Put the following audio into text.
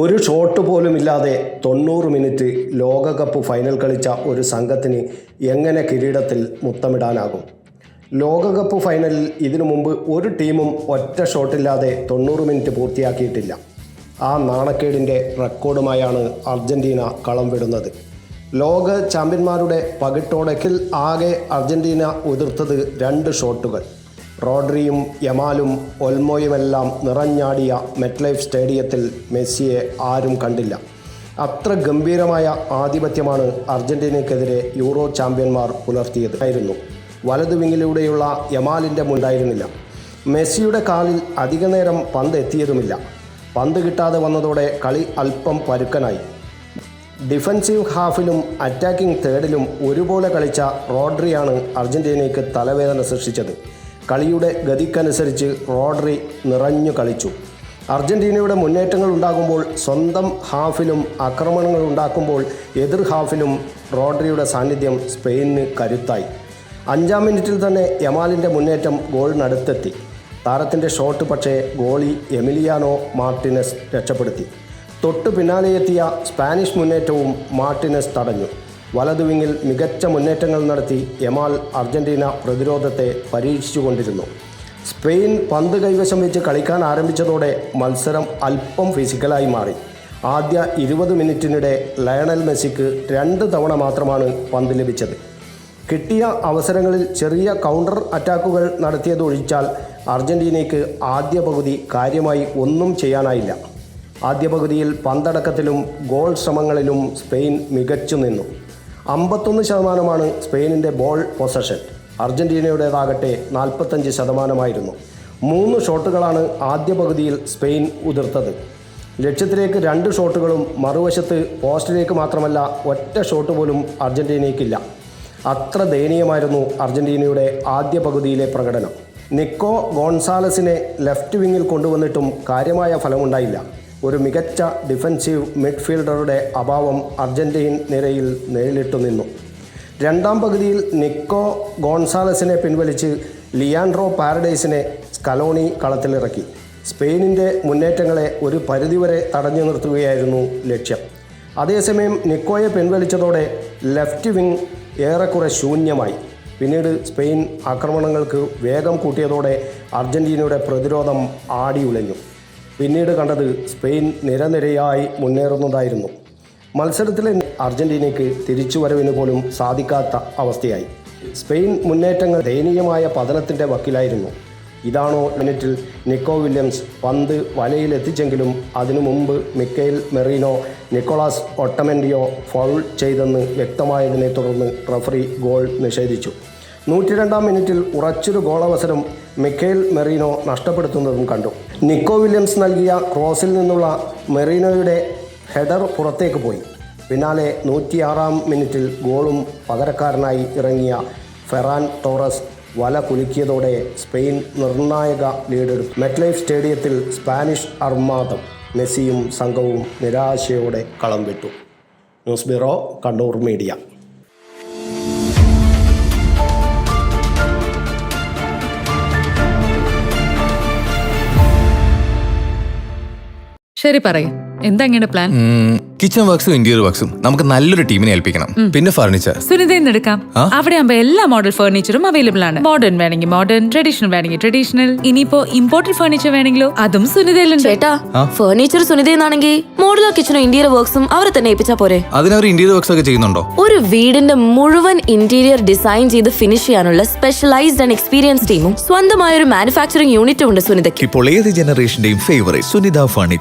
ഒരു shot പോലുമില്ലാതെ 90 minute ലോകകപ്പ് final കളിച്ച ഒരു സംഘത്തിന് എങ്ങനെ കിരീടത്തിൽ മുത്തമിടാനാകും? ലോകകപ്പ് ഫൈനലിൽ ഇതിനു മുമ്പ് ഒരു ടീമും ഒറ്റ ഷോട്ടില്ലാതെ 90 മിനിറ്റ് പൂർത്തിയാക്കിയിട്ടില്ല. ആ നാണക്കേടിൻ്റെ റെക്കോർഡുമായാണ് അർജൻറ്റീന കളം വിടുന്നത്. ലോക ചാമ്പ്യന്മാരുടെ പകിട്ടോടക്കിൽ ആകെ അർജൻറ്റീന ഉതിർത്തത് 2 ഷോട്ടുകൾ. റോഡ്രിയും യമാലും ഒൽമോയുമെല്ലാം നിറഞ്ഞാടിയ മെറ്റ്ലൈഫ് സ്റ്റേഡിയത്തിൽ മെസ്സിയെ ആരും കണ്ടില്ല. അത്ര ഗംഭീരമായ ആധിപത്യമാണ് അർജൻറ്റീനയ്ക്കെതിരെ യൂറോ ചാമ്പ്യന്മാർ പുലർത്തിയതായിരുന്നു. വലതു വിങ്ങിലൂടെയുള്ള യമാലിൻ്റെ മുണ്ടായിരുന്നില്ല. മെസ്സിയുടെ കാലിൽ അധിക നേരം പന്ത് എത്തിയതുമില്ല. പന്ത് കിട്ടാതെ വന്നതോടെ കളി അല്പം പരുക്കനായി. ഡിഫൻസീവ് ഹാഫിലും അറ്റാക്കിംഗ് തേർഡിലും ഒരുപോലെ കളിച്ച റോഡ്രിയാണ് അർജൻറ്റീനയ്ക്ക് തലവേദന സൃഷ്ടിച്ചത്. കളിയുടെ ഗതിക്കനുസരിച്ച് റോഡ്രി നിറഞ്ഞു കളിച്ചു. അർജൻറ്റീനയുടെ മുന്നേറ്റങ്ങൾ ഉണ്ടാകുമ്പോൾ സ്വന്തം ഹാഫിലും ആക്രമണങ്ങൾ ഉണ്ടാക്കുമ്പോൾ എതിർ ഹാഫിലും റോഡ്രിയുടെ സാന്നിധ്യം സ്പെയിനിന് കരുത്തായി. 5-ാം മിനിറ്റിൽ തന്നെ യമാലിൻ്റെ മുന്നേറ്റം ഗോളിനടുത്തെത്തി. താരത്തിൻ്റെ ഷോട്ട് പക്ഷേ ഗോളി എമിലിയാനോ മാർട്ടിനസ് രക്ഷപ്പെടുത്തി. തൊട്ടു പിന്നാലെയെത്തിയ സ്പാനിഷ് മുന്നേറ്റവും മാർട്ടിനസ് തടഞ്ഞു. വലതുവിങ്ങിൽ മികച്ച മുന്നേറ്റങ്ങൾ നടത്തി യമാൽ അർജൻറ്റീന പ്രതിരോധത്തെ പരീക്ഷിച്ചുകൊണ്ടിരുന്നു. സ്പെയിൻ പന്ത് കൈവശം വെച്ച് കളിക്കാൻ ആരംഭിച്ചതോടെ മത്സരം അല്പം ഫിസിക്കലായി മാറി. ആദ്യ 20 മിനിറ്റിനിടെ ലയണൽ മെസ്സിക്ക് 2 തവണ മാത്രമാണ് പന്ത് ലഭിച്ചത്. കിട്ടിയ അവസരങ്ങളിൽ ചെറിയ കൗണ്ടർ അറ്റാക്കുകൾ നടത്തിയതൊഴിച്ചാൽ അർജൻറ്റീനയ്ക്ക് ആദ്യ പകുതി കാര്യമായി ഒന്നും ചെയ്യാനായില്ല. ആദ്യ പകുതിയിൽ പന്തടക്കത്തിലും ഗോൾ ശ്രമങ്ങളിലും സ്പെയിൻ മികച്ചു നിന്നു. 51% സ്പെയിനിൻ്റെ ബോൾ പൊസഷൻ. അർജൻറ്റീനയുടേതാകട്ടെ 45%. 3 ഷോട്ടുകളാണ് ആദ്യ പകുതിയിൽ സ്പെയിൻ ഉതിർത്തത്. ലക്ഷ്യത്തിലേക്ക് 2 ഷോട്ടുകളും മറുവശത്ത് പോസ്റ്റിലേക്ക് മാത്രമല്ല ഒറ്റ ഷോട്ട് പോലും അർജൻറ്റീനയ്ക്കില്ല. അത്ര ദയനീയമായിരുന്നു അർജൻറ്റീനയുടെ ആദ്യ പകുതിയിലെ പ്രകടനം. നിക്കോ ഗോൺസാലസിനെ ലെഫ്റ്റ് വിങ്ങിൽ കൊണ്ടുവന്നിട്ടും കാര്യമായ ഫലമുണ്ടായില്ല. ഒരു മികച്ച ഡിഫൻസീവ് മിഡ്ഫീൽഡറുടെ അഭാവം അർജൻറ്റീൻ നിരയിൽ നേരിട്ടു നിന്നു. 2-ാം പകുതിയിൽ നിക്കോ ഗോൺസാലസിനെ പിൻവലിച്ച് ലിയാൻഡ്രോ പാരഡൈസിനെ സ്കലോണി കളത്തിലിറക്കി. സ്പെയിനിൻ്റെ മുന്നേറ്റങ്ങളെ ഒരു പരിധിവരെ തടഞ്ഞു നിർത്തുകയായിരുന്നു ലക്ഷ്യം. അതേസമയം നിക്കോയെ പിൻവലിച്ചതോടെ ലെഫ്റ്റ് വിങ് ഏറെക്കുറെ ശൂന്യമായി. പിന്നീട് സ്പെയിൻ ആക്രമണങ്ങൾക്ക് വേഗം കൂട്ടിയതോടെ അർജൻറ്റീനയുടെ പ്രതിരോധം ആടിയുലഞ്ഞു. പിന്നീട് കണ്ടത് സ്പെയിൻ നിരനിരയായി മുന്നേറുന്നതായിരുന്നു. മത്സരത്തിലെ അർജൻറ്റീനയ്ക്ക് തിരിച്ചുവരവിന് പോലും സാധിക്കാത്ത അവസ്ഥയായി. സ്പെയിൻ മുന്നേറ്റങ്ങൾ ദയനീയമായ പതനത്തിൻ്റെ വക്കിലായിരുന്നു. ഇതാണോ മിനിറ്റിൽ നിക്കോ വില്യംസ് പന്ത് വലയിലെത്തിച്ചെങ്കിലും അതിനു മുമ്പ് മിക്കൈൽ മെറീനോ നിക്കോളാസ് ഒട്ടമെൻഡിയോ ഫൗൾ ചെയ്തെന്ന് വ്യക്തമായതിനെ തുടർന്ന് റഫറി ഗോൾ നിഷേധിച്ചു. 102-ാം മിനിറ്റിൽ ഉറച്ചൊരു ഗോളവസരം മിക്കൈൽ മെറീനോ നഷ്ടപ്പെടുത്തുന്നതും കണ്ടു. നിക്കോ വില്യംസ് നൽകിയ ക്രോസിൽ നിന്നുള്ള മെറീനോയുടെ ഹെഡർ പുറത്തേക്ക് പോയി. പിന്നാലെ 106-ാം മിനിറ്റിൽ ഗോളും പകരക്കാരനായി ഇറങ്ങിയ ഫെറാൻ ടോറസ് വല കുലുക്കിയതോടെ സ്പെയിൻ നിർണായക ലീഡെടുത്തു. മെറ്റ്ലൈഫ് സ്റ്റേഡിയത്തിൽ സ്പാനിഷ് അർമാദം മെസ്സിയും സംഘവും നിരാശയോടെ കളം വിട്ടു. News bureau, Kannur media. ശരി, പറയും എന്താ ഇങ്ങനെ പ്ലാൻ? കിച്ചൺ വർക്സും ഇന്റീരിയർ വർക്സും നമുക്ക് നല്ലൊരു ടീമിനെ ഏൽപ്പിക്കണം. പിന്നെ ഫർണിച്ചർ സുനിതയിൽ എടുക്കാം. അവിടെ ആകുമ്പോ എല്ലാ മോഡൽ ഫർണിച്ചറും അവൈലബിൾ ആണ്. മോഡേൺ വേണമെങ്കിൽ മോഡേൺ, ട്രഡീഷണൽ വേണമെങ്കിൽ ട്രഡീഷണൽ. ഇനിയിപ്പോ ഇമ്പോർട്ടഡ് ഫർണിച്ചർ വേണമെങ്കിലോ അതും സുനിതയിലുണ്ട്. ചേട്ടാ, ഫർണിച്ചർ സുനിതയിലാണെങ്കിൽ മോഡുലാർ കിച്ചണും ഇന്റീരിയർ വർക്സും അവരെ തന്നെ ഏൽപ്പിച്ചാ പോരെ? അതിനവർ ഇന്റീരിയർ വർക്സ് ഒക്കെ ചെയ്യുന്നുണ്ടോ? ഒരു വീടിന്റെ മുഴുവൻ ഇന്റീരിയർ ഡിസൈൻ ചെയ്ത് ഫിനിഷ് ചെയ്യാനുള്ള സ്പെഷ്യലൈസ്ഡ് ആൻഡ് എക്സ്പീരിയൻസ് ടീമും സ്വന്തമായ ഒരു മാനുഫാക്ചറിംഗ് യൂണിറ്റും ഉണ്ട് സുനിതയ്ക്ക്. ഇപ്പോൾ ഏത് ജനറേഷന്റെയും ഫേവറേറ്റ് സുനിത ഫർണിച്ചർ.